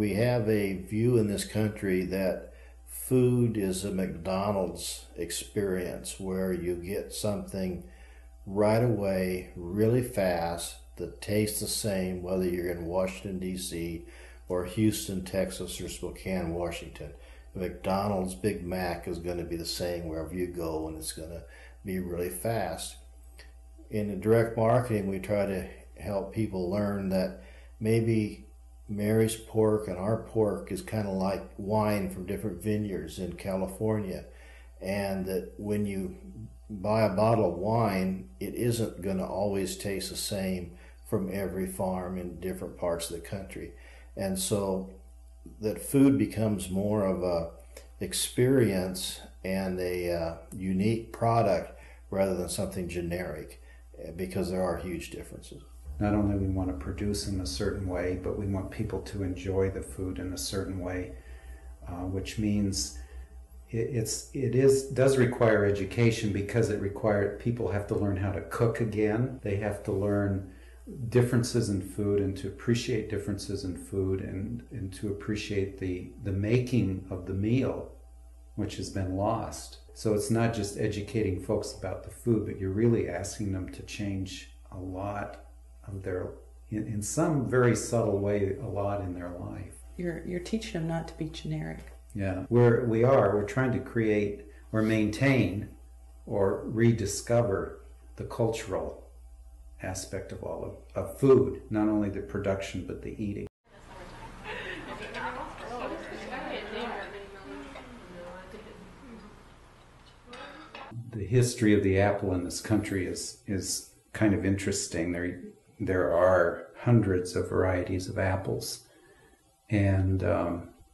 We have a view in this country that food is a McDonald's experience where you get something right away, really fast, that tastes the same whether you're in Washington, D.C. or Houston, Texas or Spokane, Washington. The McDonald's Big Mac is going to be the same wherever you go, and it's going to be really fast. In the direct marketing, we try to help people learn that maybe Mary's pork and our pork is kind of like wine from different vineyards in California, and that when you buy a bottle of wine, it isn't going to always taste the same from every farm in different parts of the country. And so that food becomes more of a experience and a unique product rather than something generic, because there are huge differences. Not only we want to produce in a certain way, but we want people to enjoy the food in a certain way, which means it does require education, because people have to learn how to cook again. They have to learn differences in food and to appreciate differences in food and to appreciate the making of the meal, which has been lost. So it's not just educating folks about the food, but you're really asking them to change a lot of their, in some very subtle way, a lot in their life. You're teaching them not to be generic. Yeah, we're trying to create or maintain or rediscover the cultural aspect of of food, not only the production but the eating. The history of the apple in this country is kind of interesting. There are hundreds of varieties of apples, and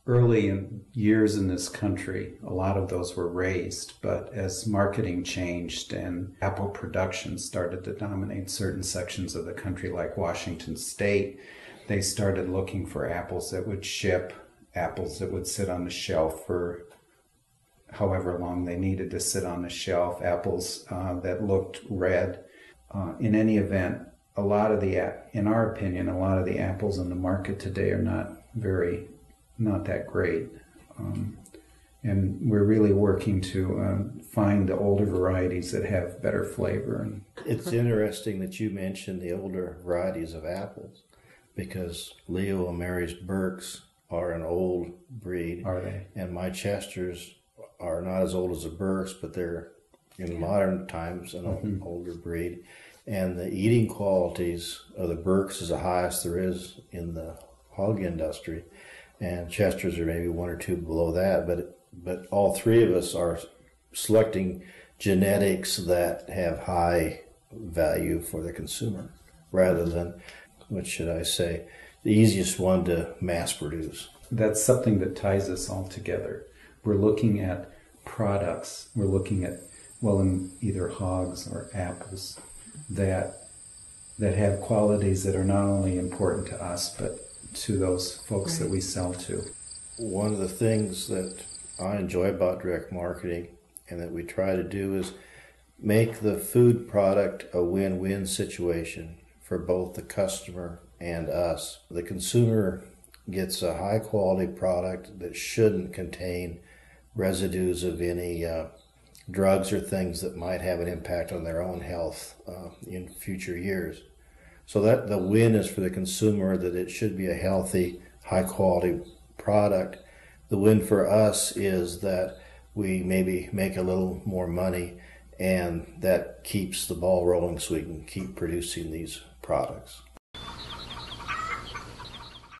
early in years in this country, a lot of those were raised, but as marketing changed and apple production started to dominate certain sections of the country, like Washington State, they started looking for apples that would ship, apples that would sit on the shelf for however long they needed to sit on the shelf, apples that looked red. In any event, in our opinion, a lot of the apples in the market today are not that great. And we're really working to find the older varieties that have better flavor. It's interesting that you mentioned the older varieties of apples, because Leo and Mary's Burks are an old breed. Are they? And my Chesters are not as old as the Burks, but they're in modern times an older breed. And the eating qualities of the Burks is the highest there is in the hog industry. And Chesters are maybe one or two below that, but all three of us are selecting genetics that have high value for the consumer, rather than, what should I say, the easiest one to mass produce. That's something that ties us all together. We're looking at products, we're looking at, in either hogs or apples, that have qualities that are not only important to us, but to those folks that we sell to. One of the things that I enjoy about direct marketing and that we try to do is make the food product a win-win situation for both the customer and us. The consumer gets a high-quality product that shouldn't contain residues of any drugs or things that might have an impact on their own health in future years. So that the win is for the consumer, that it should be a healthy, high-quality product. The win for us is that we maybe make a little more money, and that keeps the ball rolling so we can keep producing these products.